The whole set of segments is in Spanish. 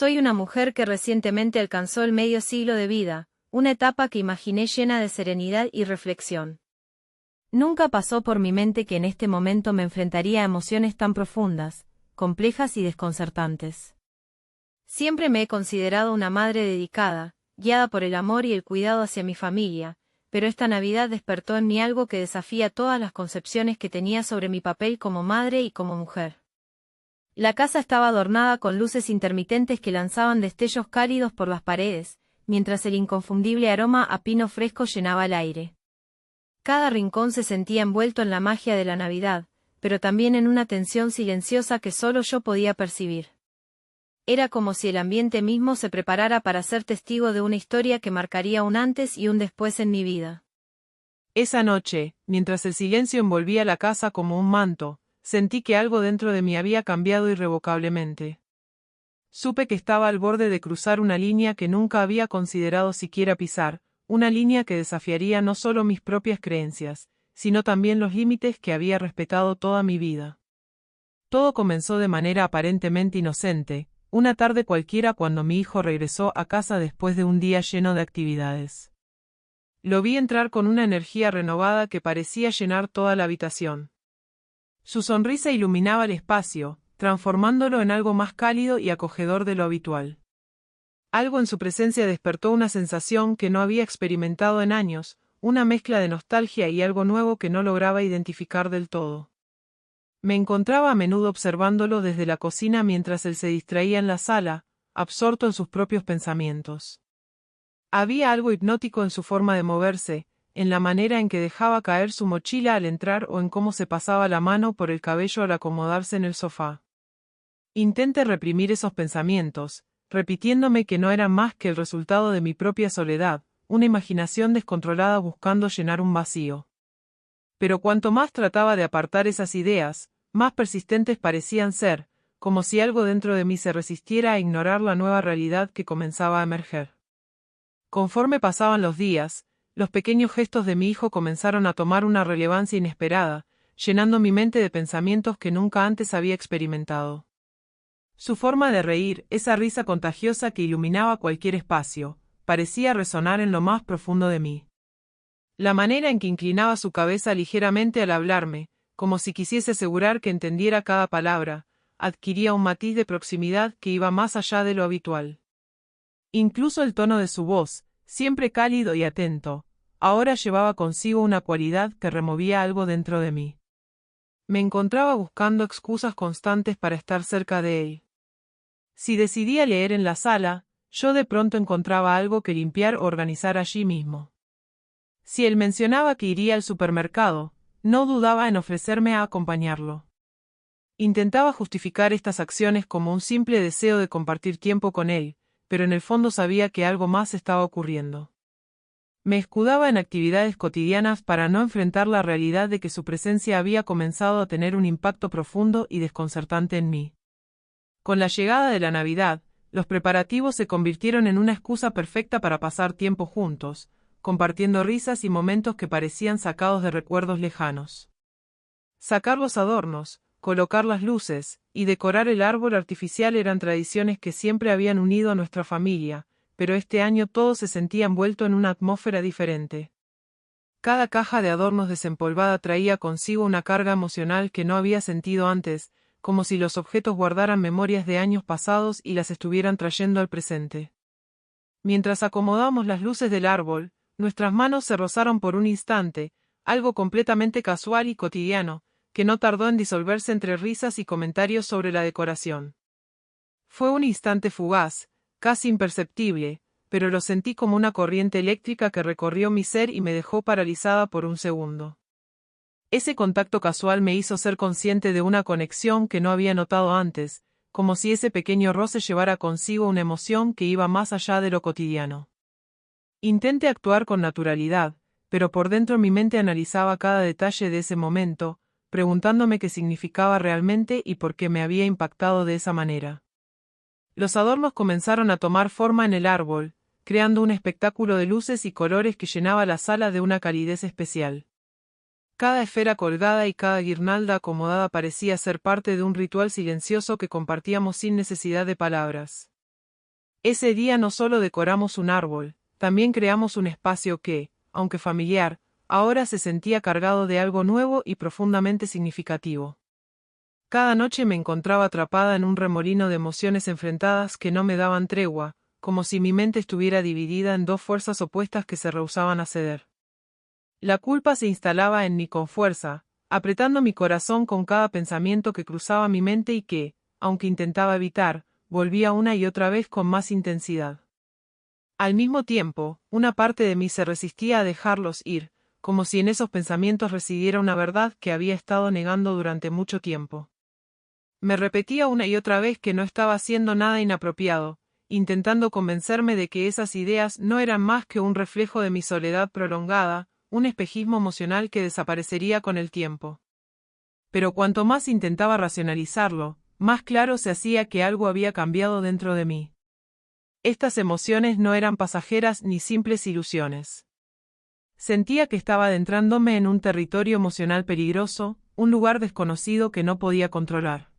Soy una mujer que recientemente alcanzó el medio siglo de vida, una etapa que imaginé llena de serenidad y reflexión. Nunca pasó por mi mente que en este momento me enfrentaría a emociones tan profundas, complejas y desconcertantes. Siempre me he considerado una madre dedicada, guiada por el amor y el cuidado hacia mi familia, pero esta Navidad despertó en mí algo que desafía todas las concepciones que tenía sobre mi papel como madre y como mujer. La casa estaba adornada con luces intermitentes que lanzaban destellos cálidos por las paredes, mientras el inconfundible aroma a pino fresco llenaba el aire. Cada rincón se sentía envuelto en la magia de la Navidad, pero también en una tensión silenciosa que solo yo podía percibir. Era como si el ambiente mismo se preparara para ser testigo de una historia que marcaría un antes y un después en mi vida. Esa noche, mientras el silencio envolvía la casa como un manto, sentí que algo dentro de mí había cambiado irrevocablemente. Supe que estaba al borde de cruzar una línea que nunca había considerado siquiera pisar, una línea que desafiaría no solo mis propias creencias, sino también los límites que había respetado toda mi vida. Todo comenzó de manera aparentemente inocente, una tarde cualquiera cuando mi hijo regresó a casa después de un día lleno de actividades. Lo vi entrar con una energía renovada que parecía llenar toda la habitación. Su sonrisa iluminaba el espacio, transformándolo en algo más cálido y acogedor de lo habitual. Algo en su presencia despertó una sensación que no había experimentado en años, una mezcla de nostalgia y algo nuevo que no lograba identificar del todo. Me encontraba a menudo observándolo desde la cocina mientras él se distraía en la sala, absorto en sus propios pensamientos. Había algo hipnótico en su forma de moverse, en la manera en que dejaba caer su mochila al entrar o en cómo se pasaba la mano por el cabello al acomodarse en el sofá. Intenté reprimir esos pensamientos, repitiéndome que no eran más que el resultado de mi propia soledad, una imaginación descontrolada buscando llenar un vacío. Pero cuanto más trataba de apartar esas ideas, más persistentes parecían ser, como si algo dentro de mí se resistiera a ignorar la nueva realidad que comenzaba a emerger. Conforme pasaban los días, los pequeños gestos de mi hijo comenzaron a tomar una relevancia inesperada, llenando mi mente de pensamientos que nunca antes había experimentado. Su forma de reír, esa risa contagiosa que iluminaba cualquier espacio, parecía resonar en lo más profundo de mí. La manera en que inclinaba su cabeza ligeramente al hablarme, como si quisiese asegurar que entendiera cada palabra, adquiría un matiz de proximidad que iba más allá de lo habitual. Incluso el tono de su voz, siempre cálido y atento, ahora llevaba consigo una cualidad que removía algo dentro de mí. Me encontraba buscando excusas constantes para estar cerca de él. Si decidía leer en la sala, yo de pronto encontraba algo que limpiar o organizar allí mismo. Si él mencionaba que iría al supermercado, no dudaba en ofrecerme a acompañarlo. Intentaba justificar estas acciones como un simple deseo de compartir tiempo con él, pero en el fondo sabía que algo más estaba ocurriendo. Me escudaba en actividades cotidianas para no enfrentar la realidad de que su presencia había comenzado a tener un impacto profundo y desconcertante en mí. Con la llegada de la Navidad, los preparativos se convirtieron en una excusa perfecta para pasar tiempo juntos, compartiendo risas y momentos que parecían sacados de recuerdos lejanos. Sacar los adornos, colocar las luces, y decorar el árbol artificial eran tradiciones que siempre habían unido a nuestra familia, pero este año todo se sentía envuelto en una atmósfera diferente. Cada caja de adornos desempolvada traía consigo una carga emocional que no había sentido antes, como si los objetos guardaran memorias de años pasados y las estuvieran trayendo al presente. Mientras acomodamos las luces del árbol, nuestras manos se rozaron por un instante, algo completamente casual y cotidiano, que no tardó en disolverse entre risas y comentarios sobre la decoración. Fue un instante fugaz, casi imperceptible, pero lo sentí como una corriente eléctrica que recorrió mi ser y me dejó paralizada por un segundo. Ese contacto casual me hizo ser consciente de una conexión que no había notado antes, como si ese pequeño roce llevara consigo una emoción que iba más allá de lo cotidiano. Intenté actuar con naturalidad, pero por dentro mi mente analizaba cada detalle de ese momento, preguntándome qué significaba realmente y por qué me había impactado de esa manera. Los adornos comenzaron a tomar forma en el árbol, creando un espectáculo de luces y colores que llenaba la sala de una calidez especial. Cada esfera colgada y cada guirnalda acomodada parecía ser parte de un ritual silencioso que compartíamos sin necesidad de palabras. Ese día no solo decoramos un árbol, también creamos un espacio que, aunque familiar, ahora se sentía cargado de algo nuevo y profundamente significativo. Cada noche me encontraba atrapada en un remolino de emociones enfrentadas que no me daban tregua, como si mi mente estuviera dividida en dos fuerzas opuestas que se rehusaban a ceder. La culpa se instalaba en mí con fuerza, apretando mi corazón con cada pensamiento que cruzaba mi mente y que, aunque intentaba evitar, volvía una y otra vez con más intensidad. Al mismo tiempo, una parte de mí se resistía a dejarlos ir, como si en esos pensamientos residiera una verdad que había estado negando durante mucho tiempo. Me repetía una y otra vez que no estaba haciendo nada inapropiado, intentando convencerme de que esas ideas no eran más que un reflejo de mi soledad prolongada, un espejismo emocional que desaparecería con el tiempo. Pero cuanto más intentaba racionalizarlo, más claro se hacía que algo había cambiado dentro de mí. Estas emociones no eran pasajeras ni simples ilusiones. Sentía que estaba adentrándome en un territorio emocional peligroso, un lugar desconocido que no podía controlar.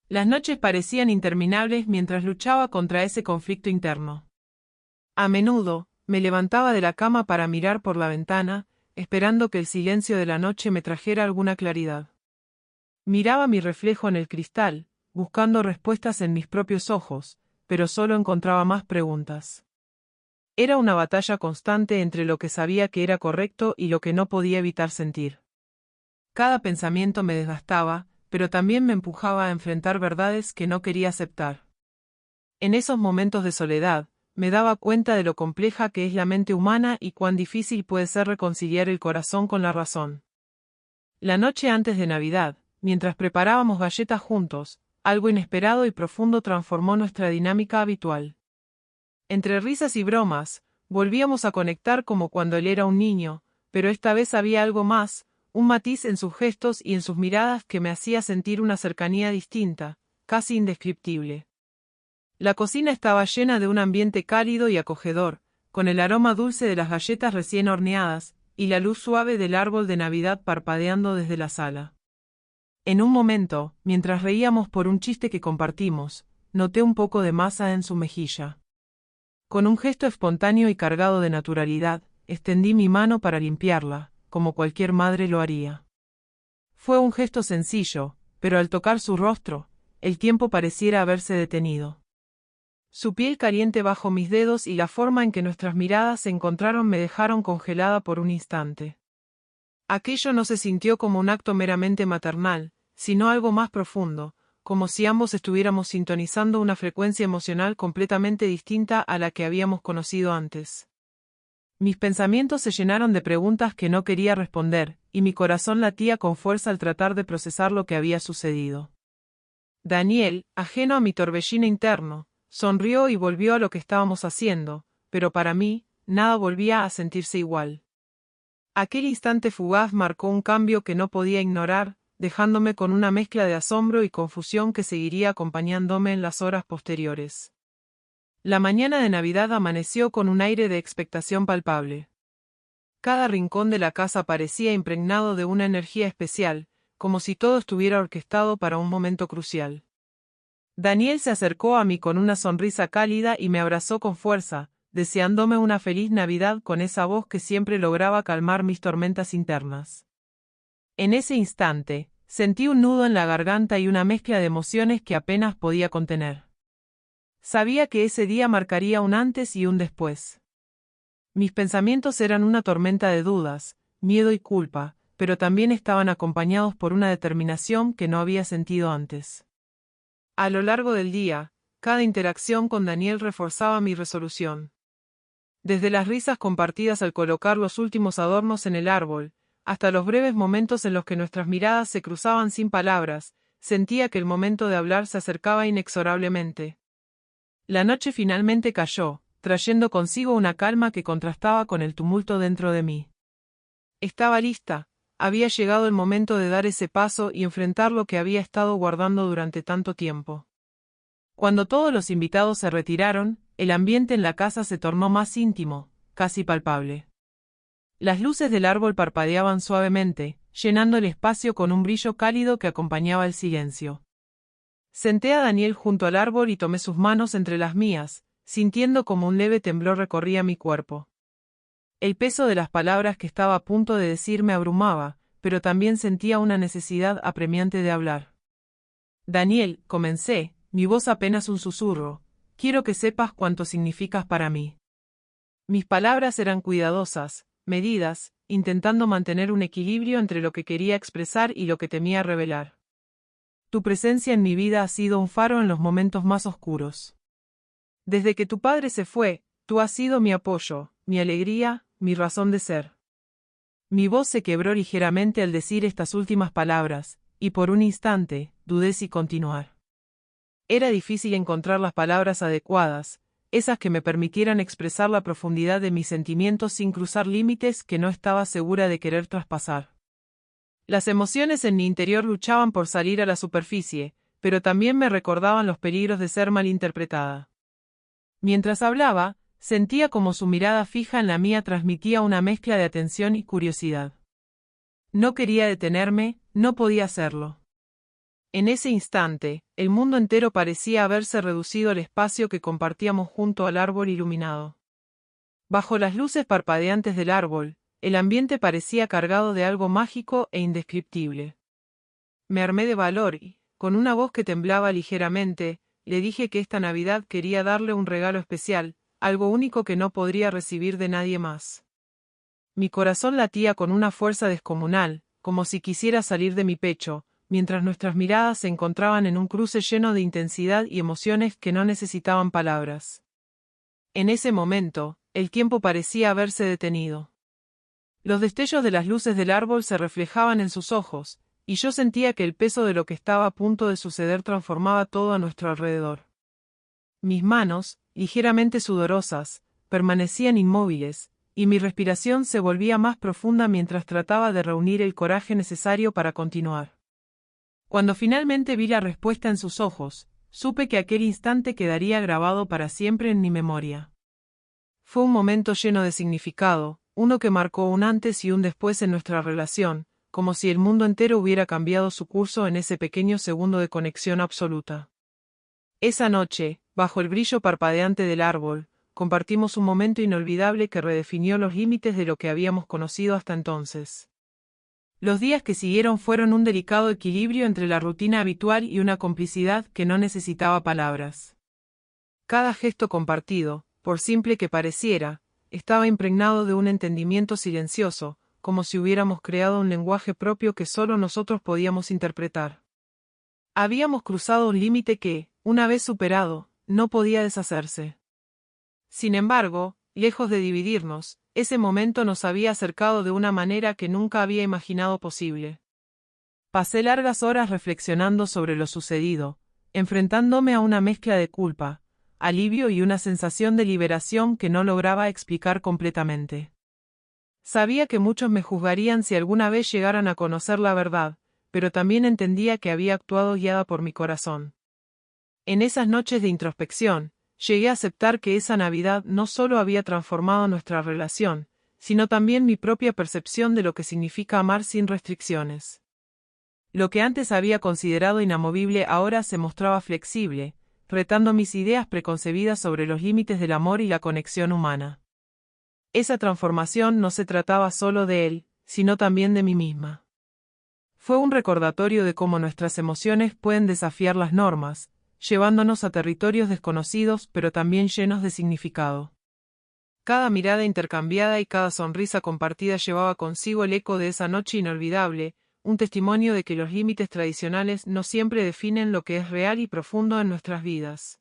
Las noches parecían interminables mientras luchaba contra ese conflicto interno. A menudo, me levantaba de la cama para mirar por la ventana, esperando que el silencio de la noche me trajera alguna claridad. Miraba mi reflejo en el cristal, buscando respuestas en mis propios ojos, pero solo encontraba más preguntas. Era una batalla constante entre lo que sabía que era correcto y lo que no podía evitar sentir. Cada pensamiento me desgastaba, pero también me empujaba a enfrentar verdades que no quería aceptar. En esos momentos de soledad, me daba cuenta de lo compleja que es la mente humana y cuán difícil puede ser reconciliar el corazón con la razón. La noche antes de Navidad, mientras preparábamos galletas juntos, algo inesperado y profundo transformó nuestra dinámica habitual. Entre risas y bromas, volvíamos a conectar como cuando él era un niño, pero esta vez había algo más, un matiz en sus gestos y en sus miradas que me hacía sentir una cercanía distinta, casi indescriptible. La cocina estaba llena de un ambiente cálido y acogedor, con el aroma dulce de las galletas recién horneadas, y la luz suave del árbol de Navidad parpadeando desde la sala. En un momento, mientras reíamos por un chiste que compartimos, noté un poco de masa en su mejilla. Con un gesto espontáneo y cargado de naturalidad, extendí mi mano para limpiarla, como cualquier madre lo haría. Fue un gesto sencillo, pero al tocar su rostro, el tiempo pareciera haberse detenido. Su piel caliente bajo mis dedos y la forma en que nuestras miradas se encontraron me dejaron congelada por un instante. Aquello no se sintió como un acto meramente maternal, sino algo más profundo, como si ambos estuviéramos sintonizando una frecuencia emocional completamente distinta a la que habíamos conocido antes. Mis pensamientos se llenaron de preguntas que no quería responder, y mi corazón latía con fuerza al tratar de procesar lo que había sucedido. Daniel, ajeno a mi torbellino interno, sonrió y volvió a lo que estábamos haciendo, pero para mí, nada volvía a sentirse igual. Aquel instante fugaz marcó un cambio que no podía ignorar, dejándome con una mezcla de asombro y confusión que seguiría acompañándome en las horas posteriores. La mañana de Navidad amaneció con un aire de expectación palpable. Cada rincón de la casa parecía impregnado de una energía especial, como si todo estuviera orquestado para un momento crucial. Daniel se acercó a mí con una sonrisa cálida y me abrazó con fuerza, deseándome una feliz Navidad con esa voz que siempre lograba calmar mis tormentas internas. En ese instante, sentí un nudo en la garganta y una mezcla de emociones que apenas podía contener. Sabía que ese día marcaría un antes y un después. Mis pensamientos eran una tormenta de dudas, miedo y culpa, pero también estaban acompañados por una determinación que no había sentido antes. A lo largo del día, cada interacción con Daniel reforzaba mi resolución. Desde las risas compartidas al colocar los últimos adornos en el árbol, hasta los breves momentos en los que nuestras miradas se cruzaban sin palabras, sentía que el momento de hablar se acercaba inexorablemente. La noche finalmente cayó, trayendo consigo una calma que contrastaba con el tumulto dentro de mí. Estaba lista, había llegado el momento de dar ese paso y enfrentar lo que había estado guardando durante tanto tiempo. Cuando todos los invitados se retiraron, el ambiente en la casa se tornó más íntimo, casi palpable. Las luces del árbol parpadeaban suavemente, llenando el espacio con un brillo cálido que acompañaba el silencio. Senté a Daniel junto al árbol y tomé sus manos entre las mías, sintiendo como un leve temblor recorría mi cuerpo. El peso de las palabras que estaba a punto de decir me abrumaba, pero también sentía una necesidad apremiante de hablar. Daniel, comencé, mi voz apenas un susurro, quiero que sepas cuánto significas para mí. Mis palabras eran cuidadosas, medidas, intentando mantener un equilibrio entre lo que quería expresar y lo que temía revelar. Tu presencia en mi vida ha sido un faro en los momentos más oscuros. Desde que tu padre se fue, tú has sido mi apoyo, mi alegría, mi razón de ser. Mi voz se quebró ligeramente al decir estas últimas palabras, y por un instante, dudé si continuar. Era difícil encontrar las palabras adecuadas, esas que me permitieran expresar la profundidad de mis sentimientos sin cruzar límites que no estaba segura de querer traspasar. Las emociones en mi interior luchaban por salir a la superficie, pero también me recordaban los peligros de ser malinterpretada. Mientras hablaba, sentía como su mirada fija en la mía transmitía una mezcla de atención y curiosidad. No quería detenerme, no podía hacerlo. En ese instante, el mundo entero parecía haberse reducido al espacio que compartíamos junto al árbol iluminado. Bajo las luces parpadeantes del árbol, el ambiente parecía cargado de algo mágico e indescriptible. Me armé de valor y, con una voz que temblaba ligeramente, le dije que esta Navidad quería darle un regalo especial, algo único que no podría recibir de nadie más. Mi corazón latía con una fuerza descomunal, como si quisiera salir de mi pecho, mientras nuestras miradas se encontraban en un cruce lleno de intensidad y emociones que no necesitaban palabras. En ese momento, el tiempo parecía haberse detenido. Los destellos de las luces del árbol se reflejaban en sus ojos, y yo sentía que el peso de lo que estaba a punto de suceder transformaba todo a nuestro alrededor. Mis manos, ligeramente sudorosas, permanecían inmóviles, y mi respiración se volvía más profunda mientras trataba de reunir el coraje necesario para continuar. Cuando finalmente vi la respuesta en sus ojos, supe que aquel instante quedaría grabado para siempre en mi memoria. Fue un momento lleno de significado, uno que marcó un antes y un después en nuestra relación, como si el mundo entero hubiera cambiado su curso en ese pequeño segundo de conexión absoluta. Esa noche, bajo el brillo parpadeante del árbol, compartimos un momento inolvidable que redefinió los límites de lo que habíamos conocido hasta entonces. Los días que siguieron fueron un delicado equilibrio entre la rutina habitual y una complicidad que no necesitaba palabras. Cada gesto compartido, por simple que pareciera, estaba impregnado de un entendimiento silencioso, como si hubiéramos creado un lenguaje propio que solo nosotros podíamos interpretar. Habíamos cruzado un límite que, una vez superado, no podía deshacerse. Sin embargo, lejos de dividirnos, ese momento nos había acercado de una manera que nunca había imaginado posible. Pasé largas horas reflexionando sobre lo sucedido, enfrentándome a una mezcla de culpa, alivio y una sensación de liberación que no lograba explicar completamente. Sabía que muchos me juzgarían si alguna vez llegaran a conocer la verdad, pero también entendía que había actuado guiada por mi corazón. En esas noches de introspección, llegué a aceptar que esa Navidad no solo había transformado nuestra relación, sino también mi propia percepción de lo que significa amar sin restricciones. Lo que antes había considerado inamovible ahora se mostraba flexible, retando mis ideas preconcebidas sobre los límites del amor y la conexión humana. Esa transformación no se trataba solo de él, sino también de mí misma. Fue un recordatorio de cómo nuestras emociones pueden desafiar las normas, llevándonos a territorios desconocidos pero también llenos de significado. Cada mirada intercambiada y cada sonrisa compartida llevaba consigo el eco de esa noche inolvidable, un testimonio de que los límites tradicionales no siempre definen lo que es real y profundo en nuestras vidas.